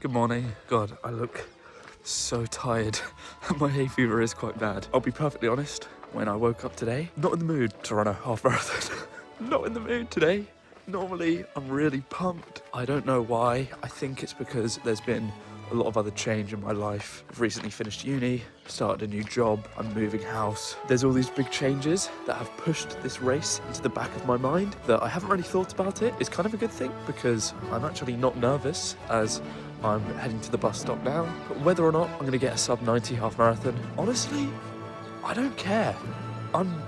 Good morning. God, I look so tired. My hay fever is quite bad. I'll be perfectly honest, when I woke up today, not in the mood to run a half marathon. Not in the mood today. Normally, I'm really pumped. I don't know why. I think it's because there's been a lot of other change in my life. I've recently finished uni, started a new job, I'm moving house. There's all these big changes that have pushed this race into the back of my mind that I haven't really thought about it. It's kind of a good thing because I'm actually not nervous as I'm heading to the bus stop now. But whether or not I'm gonna get a sub-90 half marathon, honestly, I don't care. I'm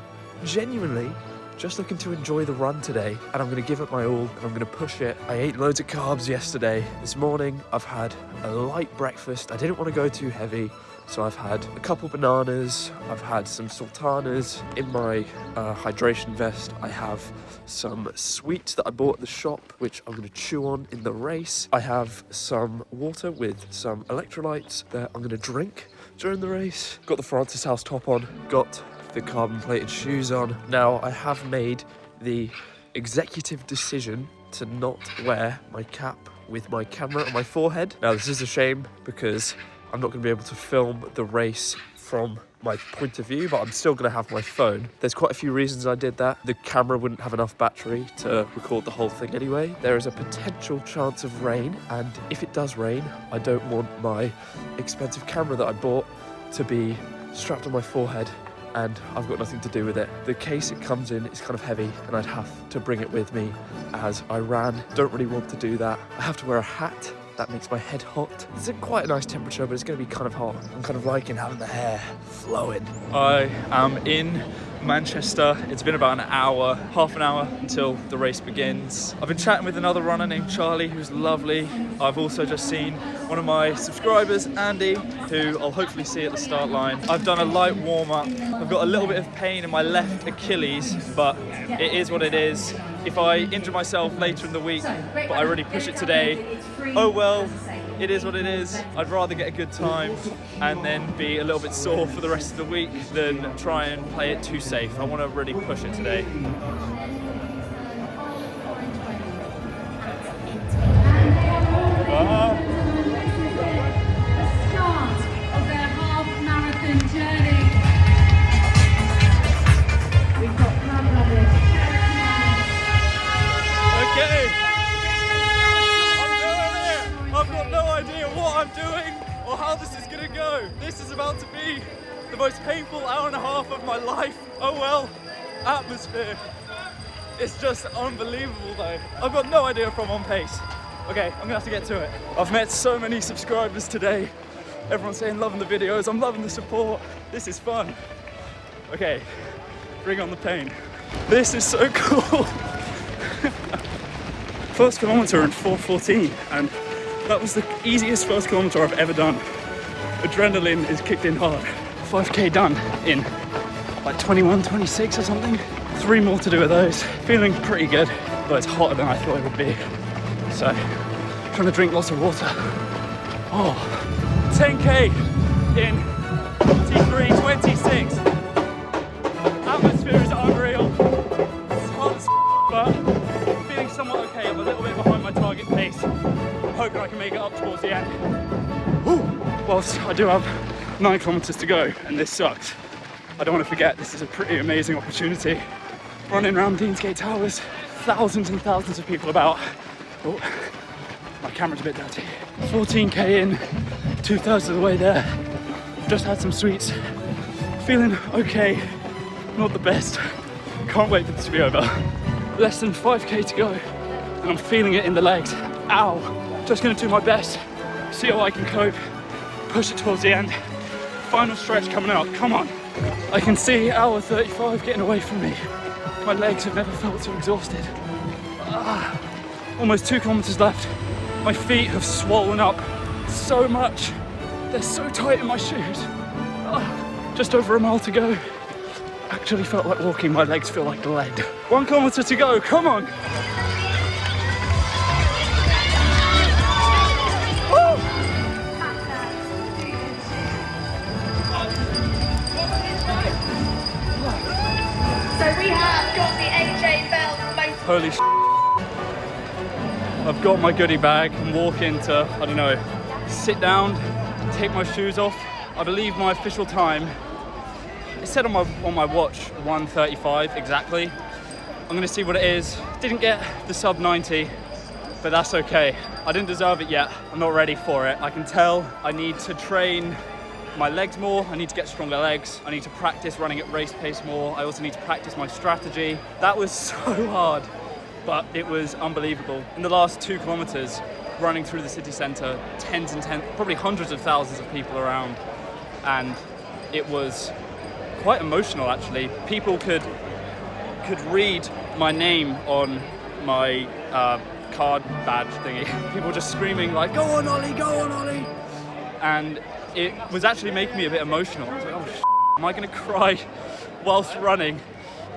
genuinely just looking to enjoy the run today, and I'm gonna give it my all, and I'm gonna push it. I ate loads of carbs yesterday. This morning, I've had a light breakfast. I didn't want to go too heavy, so I've had a couple bananas. I've had some sultanas. In my hydration vest, I have some sweets that I bought at the shop, which I'm gonna chew on in the race. I have some water with some electrolytes that I'm gonna drink during the race. Got the Francis House top on, got the carbon plated shoes on. Now I have made the executive decision to not wear my cap with my camera on my forehead. Now this is a shame because I'm not going to be able to film the race from my point of view, but I'm still going to have my phone. There's quite a few reasons I did that. The camera wouldn't have enough battery to record the whole thing anyway. There is a potential chance of rain, and if it does rain, I don't want my expensive camera that I bought to be strapped on my forehead and I've got nothing to do with it. The case it comes in is kind of heavy and I'd have to bring it with me as I ran. Don't really want to do that. I have to wear a hat. That makes my head hot. It's quite a nice temperature, but it's going to be kind of hot. I'm kind of liking having the hair flowing. I am in Manchester. It's been about an hour, half an hour until the race begins. I've been chatting with another runner named Charlie, who's lovely. I've also just seen one of my subscribers, Andy, who I'll hopefully see at the start line. I've done a light warm-up. I've got a little bit of pain in my left Achilles, but it is what it is. If I injure myself later in the week, but I really push it today, oh well, it is what it is. I'd rather get a good time and then be a little bit sore for the rest of the week than try and play it too safe. I want to really push it today. Start of their half marathon journey. We've got Okay, I'm doing it. I've got no idea what I'm doing or how this is gonna go. This is about to be the most painful hour and a half of my life. Oh well, atmosphere. It's just unbelievable though. I've got no idea if I'm on pace. Okay, I'm gonna have to get to it. I've met so many subscribers today. Everyone's saying loving the videos, I'm loving the support. This is fun. Okay, bring on the pain. This is so cool. First kilometer in 4:14, and that was the easiest first kilometer I've ever done. Adrenaline is kicked in hard. 5k done in like 21, 26 or something. 3 more to do with those. Feeling pretty good, but it's hotter than I thought it would be. So, trying to drink lots of water. Oh, 10k in 43:26. Atmosphere is unreal. It's hot as but feeling somewhat okay. I'm a little bit behind my target pace. I'm hoping I can make it up towards the end. Ooh. Whilst I do have 9 kilometers to go, and this sucks, I don't want to forget this is a pretty amazing opportunity. Running around Deansgate Towers, thousands and thousands of people about. Oh, my camera's a bit dirty. 14k in, 2/3 of the way there. Just had some sweets. Feeling okay, not the best. Can't wait for this to be over. Less than 5k to go, and I'm feeling it in the legs. Ow! Just gonna do my best, see how I can cope, push it towards the end. Final stretch coming up, come on. I can see hour 35 getting away from me. My legs have never felt so exhausted. Almost 2 kilometers left. My feet have swollen up so much. They're so tight in my shoes. Just over a mile to go. Actually felt like walking, my legs feel like lead. 1 kilometer to go, come on. Woo! So we have got the AJ Bell motor. Holy sh**. I've got my goodie bag and walking to, I don't know, sit down, take my shoes off. I believe my official time, it said on my watch 1:35 exactly. I'm gonna see what it is. Didn't get the sub-90, but that's okay. I didn't deserve it yet. I'm not ready for it. I can tell I need to train my legs more. I need to get stronger legs. I need to practice running at race pace more. I also need to practice my strategy. That was so hard, but it was unbelievable. In the last 2 kilometers, running through the city center, probably hundreds of thousands of people around, and it was quite emotional actually. People could read my name on my card badge thingy. People just screaming like, "Go on, Ollie, go on, Ollie!" And it was actually making me a bit emotional. I was like, oh, am I gonna cry whilst running?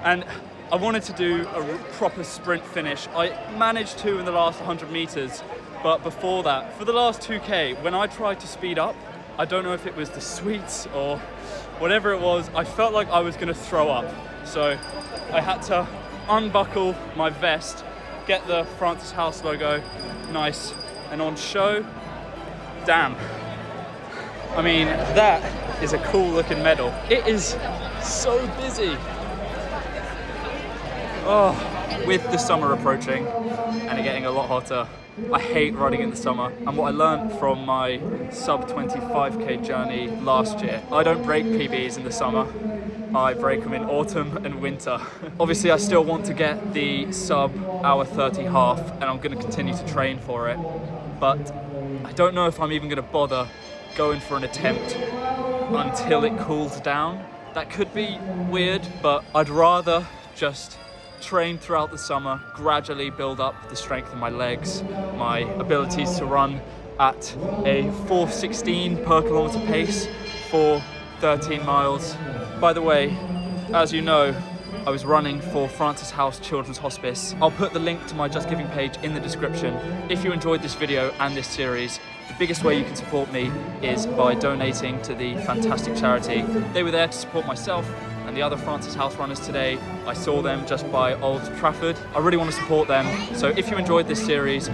And I wanted to do a proper sprint finish. I managed to in the last 100 meters, but before that, for the last 2K, when I tried to speed up, I don't know if it was the sweets or whatever it was, I felt like I was gonna throw up. So I had to unbuckle my vest, get the Francis House logo nice and on show. Damn. I mean, that is a cool looking medal. It is so busy. Oh, with the summer approaching and it getting a lot hotter, I hate running in the summer. And what I learned from my sub 25K journey last year, I don't break PBs in the summer. I break them in autumn and winter. Obviously, I still want to get the sub hour 30 half and I'm gonna continue to train for it. But I don't know if I'm even gonna bother going for an attempt until it cools down. That could be weird, but I'd rather just train throughout the summer, gradually build up the strength of my legs, my abilities to run at a 4:16 per kilometer pace for 13 miles. By the way, as you know, I was running for Francis House Children's Hospice. I'll put the link to my Just Giving page in the description. If you enjoyed this video and this series, the biggest way you can support me is by donating to the fantastic charity. They were there to support myself and the other Francis House runners today. I saw them just by Old Trafford. I really want to support them. So if you enjoyed this series,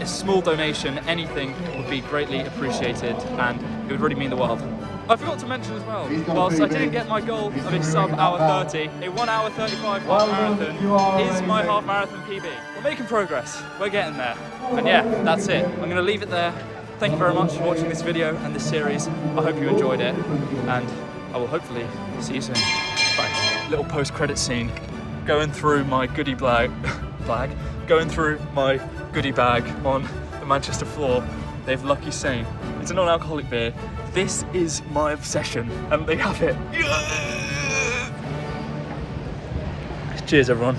a small donation, anything would be greatly appreciated and it would really mean the world. I forgot to mention as well, whilst I didn't get my goal of a sub hour 30, a 1 hour 35 half marathon is my half marathon PB. We're making progress, we're getting there. And yeah, that's it. I'm gonna leave it there. Thank you very much for watching this video and this series. I hope you enjoyed it and I will hopefully see you soon. Bye. Little post-credit scene. Going through my goodie bag, going through my goodie bag on the Manchester floor. They have Lucky Saint. It's a non-alcoholic beer. This is my obsession, and they have it. Cheers, everyone.